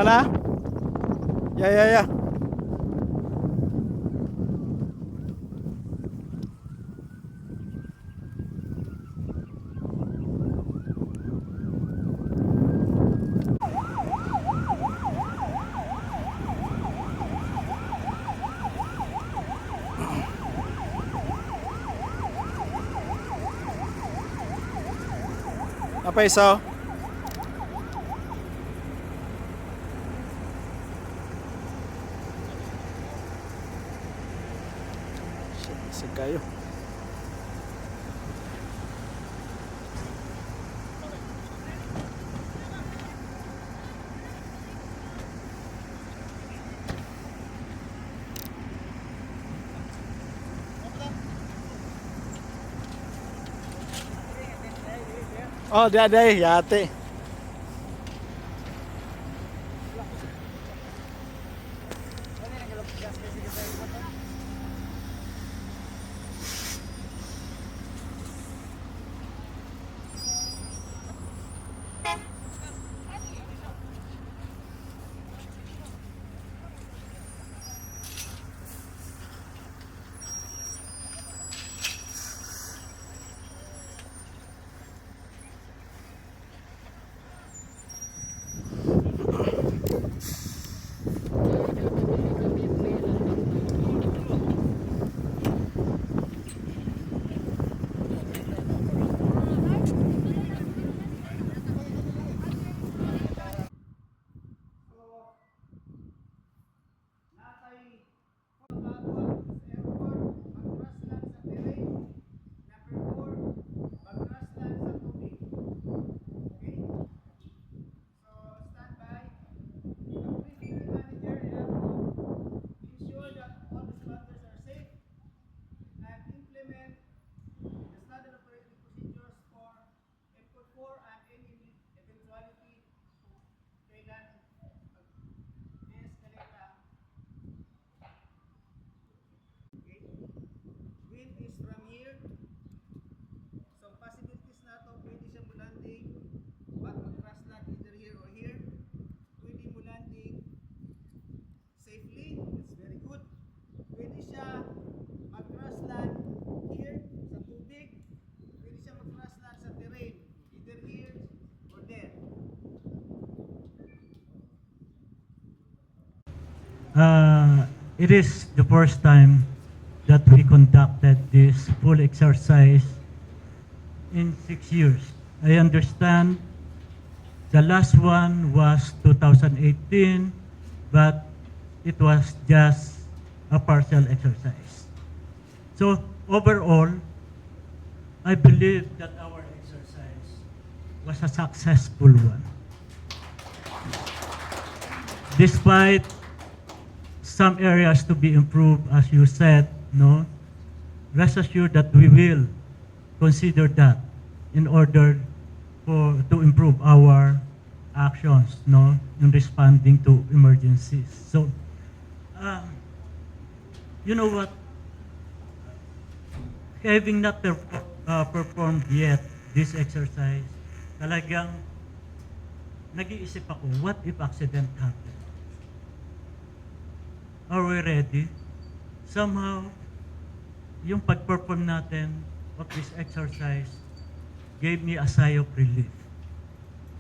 Nana? Yeah, yeah, yeah. Apa isa? Sige kayo. Oh, dia yate. Wind is from here. So possibilities na to, pwede siya mo landing mag-crash land either here or here. Pwede mo landing safely, it's very good. Pwede siya mag-crash land here sa tubig. Pwede siya mag-crash land sa terrain, either here or there. It is the first time that we conducted this full exercise in 6 years. I understand the last one was 2018, but it was just a partial exercise. So overall, I believe that our exercise was a successful one. Despite some areas to be improved, as you said, no, rest assured that we will consider that in order to improve our actions, no, in responding to emergencies. So, you know what? Having not performed yet this exercise, talagang nag-iisip ako, what if accident happened? Are we ready? Somehow, yung pag-perform natin of this exercise gave me a sigh of relief.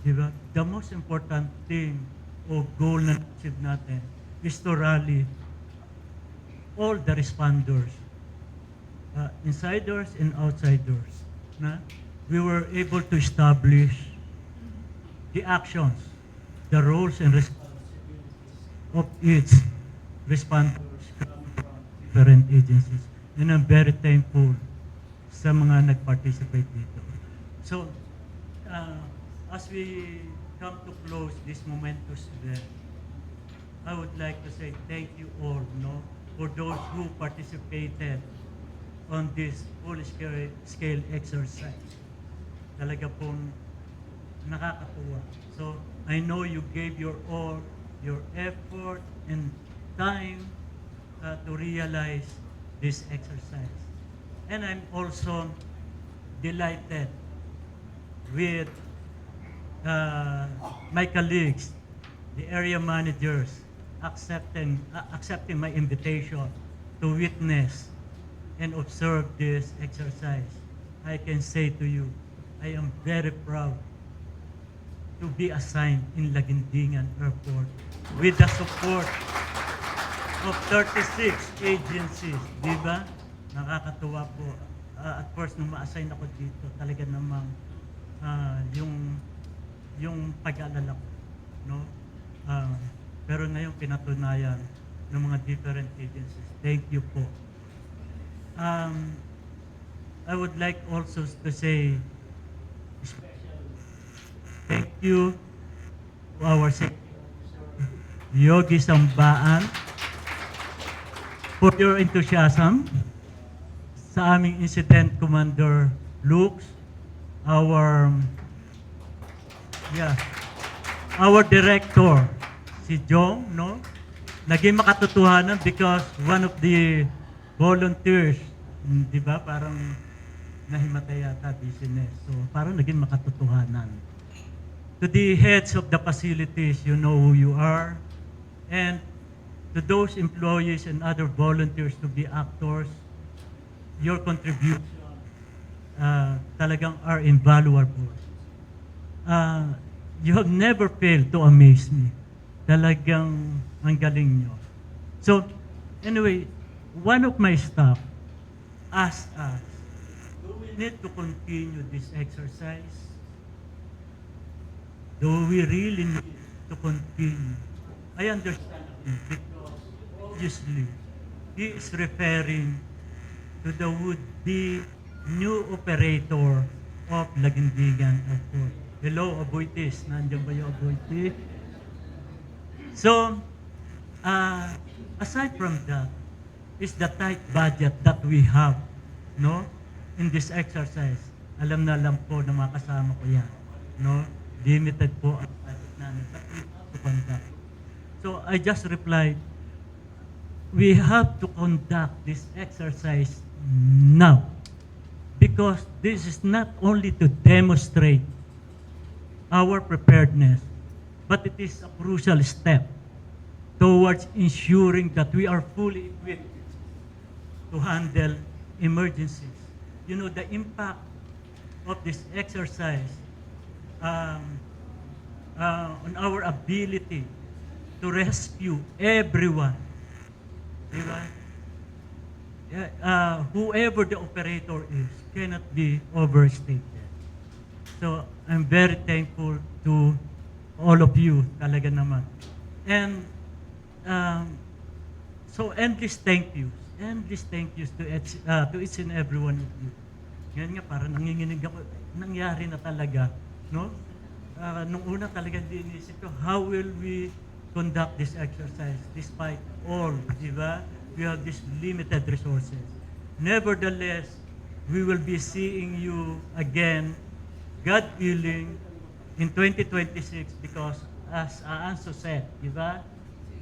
Diba? The most important thing o goal na achieve natin is to rally all the responders, insiders and outsiders. Na we were able to establish the actions, the roles and responsibilities of each responders from different agencies. And I'm very thankful sa mga nag-participate dito. So, as we come to close this momentous event, I would like to say thank you all, no, for those who participated on this full-scale exercise. Talaga pong nakakatuwa. So, I know you gave your all, your effort, and time to realize this exercise. And I'm also delighted with my colleagues, the area managers accepting my invitation to witness and observe this exercise, I can say to you, I am very proud to be assigned in Laguindingan Airport with the support of 36 agencies, di ba? Nakakatuwa po. At first, nung ma-assign ako dito, talaga namang yung pag-aalala ko, no? Pero ngayon pinatunayan ng mga different agencies. Thank you po. I would like also to say thank you to our Yogi Sambaan for your enthusiasm, sa aming Incident Commander Lux, our director, si Jong, no? Naging makatotohanan because one of the volunteers, di ba, parang nahimatay yata business. So, parang naging makatotohanan. To the heads of the facilities, you know who you are. And to those employees and other volunteers to be actors, your contribution talagang are invaluable. You have never failed to amaze me. Talagang ang galing nyo. So, anyway, one of my staff asked us, do we need to continue this exercise? Do we really need to continue? I understand because obviously he is referring to the would-be new operator of Laguindingan Airport. Hello, Aboitis. Nandiyan ba yung Aboitis? So, aside from that, is the tight budget that we have, no, in this exercise. Alam na alam po ng mga kasama ko yan, no? Limited po ang budget namin, but we have to conduct. So, I just replied, we have to conduct this exercise now because this is not only to demonstrate our preparedness, but it is a crucial step towards ensuring that we are fully equipped to handle emergencies. You know, the impact of this exercise on our ability to rescue everyone. Diba? Whoever the operator is cannot be overstated. So, I'm very thankful to all of you, talaga naman. And so endless thank yous to each and every one of you. Yan nga, parang nanginginig ako, nangyari na talaga, no? Nung una talaga hindi inisip ko, how will we conduct this exercise despite all, di ba? We have these limited resources. Nevertheless, we will be seeing you again, God willing, in 2026 because as Anso said, di ba?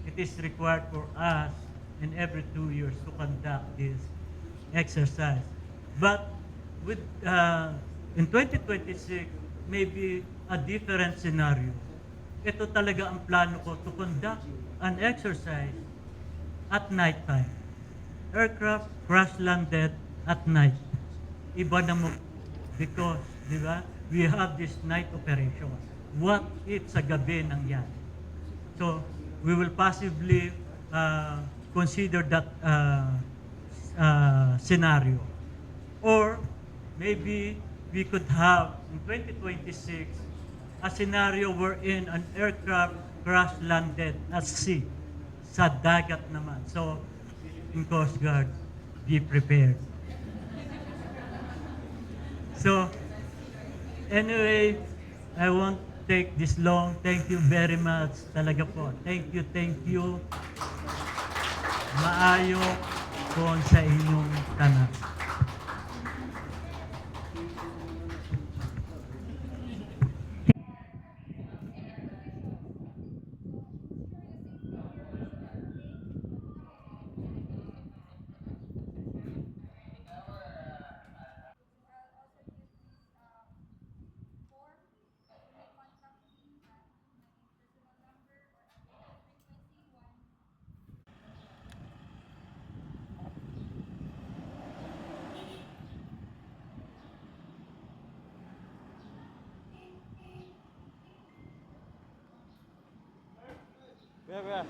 It is required for us in every 2 years to conduct this exercise. But with in 2026, maybe a different scenario. Ito talaga ang plano ko to conduct an exercise at night time. Aircraft crash-landed at night. Iba na mo because, di ba, we have this night operation. What if sa gabi nangyari? So, we will possibly consider that scenario. Or maybe we could have in 2026 a scenario wherein an aircraft crash-landed at sea, sa dagat naman. So, in Coast Guard, be prepared. So, anyway, I won't take this long. Thank you very much. Talaga po. Thank you. Maayo po sa inyong tanan. Kuya, kuya.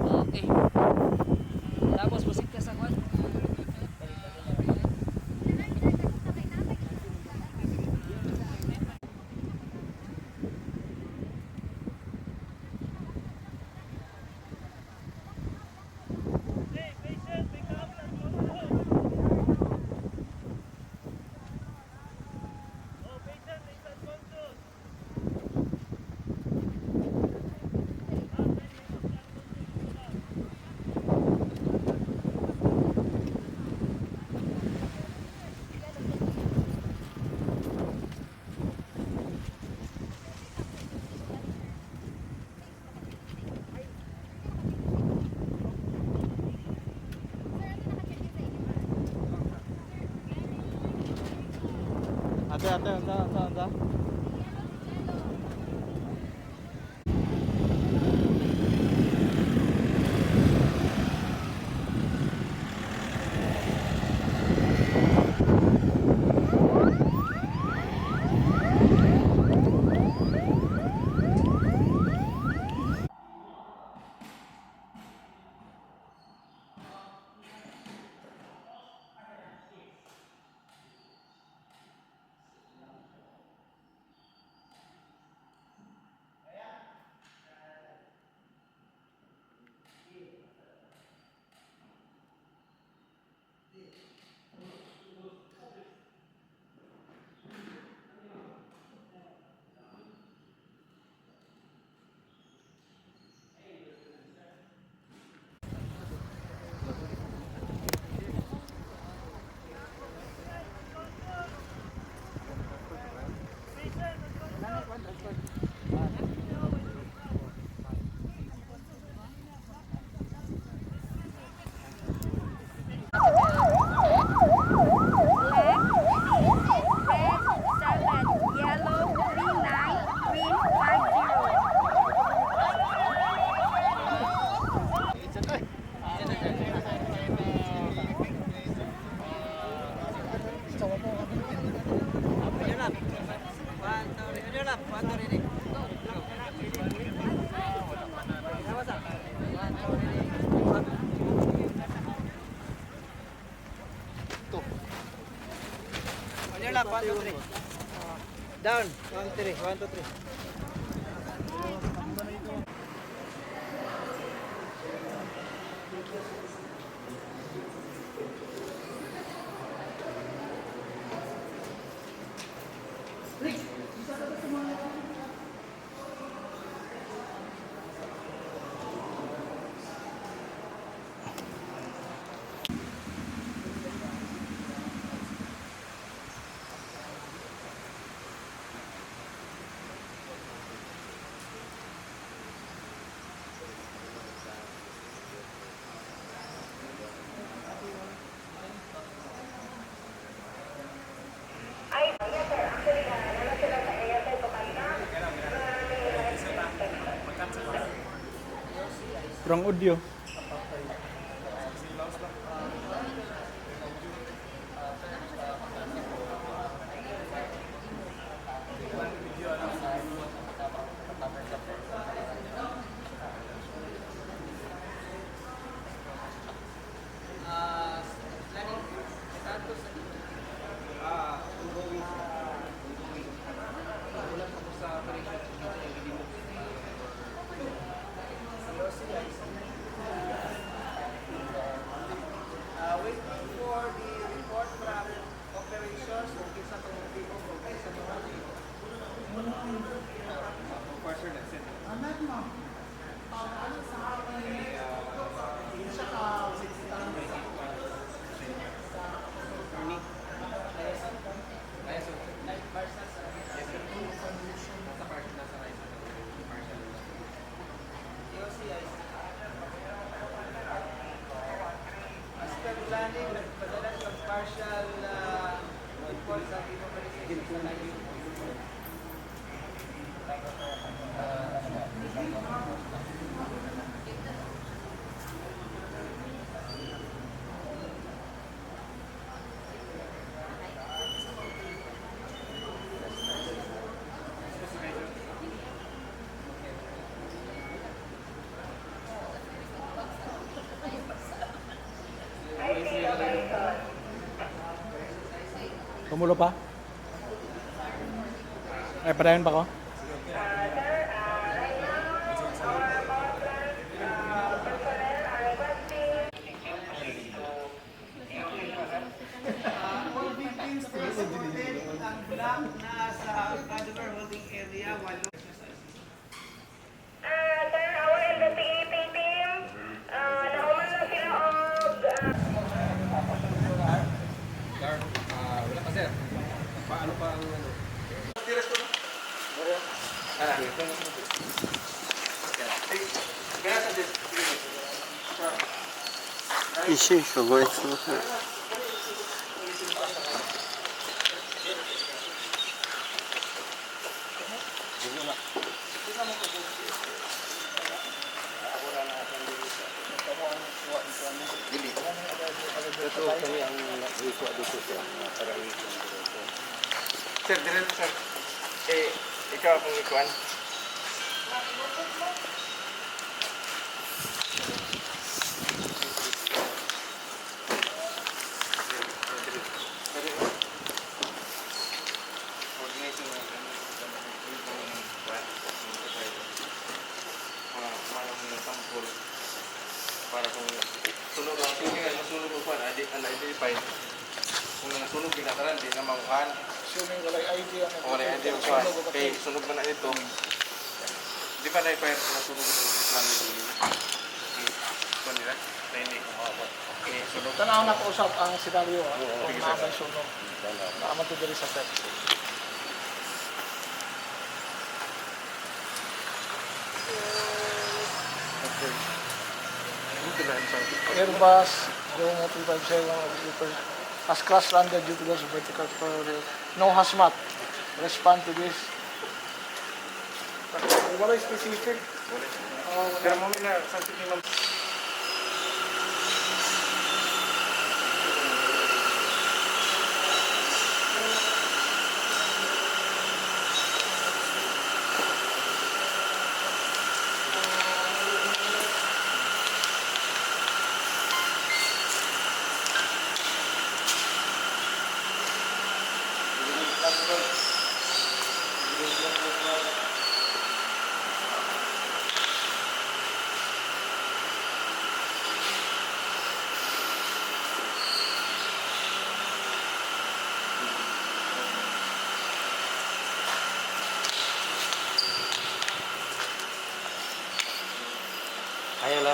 Okay. Tapos musik ka sa kwan. Ate, ate, anda. Down. 1, 3. 1, 2, 3. Kurang audio. Waiting for the report from operations. Okay, sa pag-ibig ko, okay, sa mga planning, nagpadala sa partial report sa Timo Palisades sa Nayo. Kumulo pa? Ay, padayon pa ko? All victims transported ang black na sa Cadular Holding Area. Sir, our investigating team, nauman na sila og Wala pa sir. Paano pa ang ano? Ищи, что говорится. Sir, dire na sir. Ikaw akong ikuan. Para kung sunog ang sunog, masunog ko kuan, identify. Kung nasunog binataran, di na makuhan. Assuming wala ID ang Wala yung idea ko. Kay sunog man na ito. Di ba na-fire na sunog ito namin dito? Ito nila? Na hindi ko makapot. Okay, sunog. Tanaw na ko usap ang senaryo kung naman sunog. Naaman to diri sa text. Airbus, Boeing 357 has crash landed due to loss of vertical propellant. No hazmat. Respond to this. Wala specific. Pero mo na, sa tingin mo.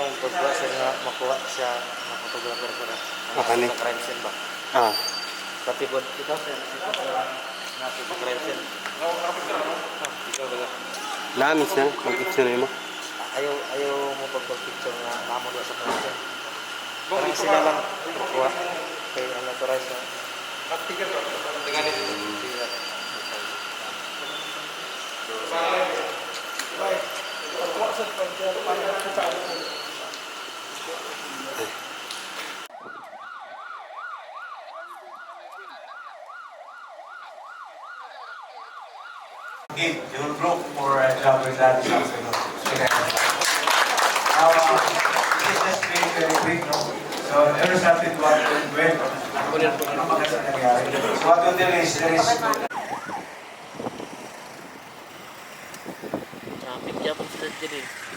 akong pagkuha sa nga makuha siya na photographer ko na. Ni. Sa crime scene ba? Ah, Pati po, ikaw sir, ikaw na sa crime scene. Ikaw ba? namin siya, mag-picture mo. Ayaw mo pagpag-picture na namo doon sa crime scene. Parang sila lang makuha. Kay unauthorized na. You will look for a job with that something. Now, this is just being very quick, no? So, there is something to what went. So, what we'll do is, there is Traffic jam sa dyan eh.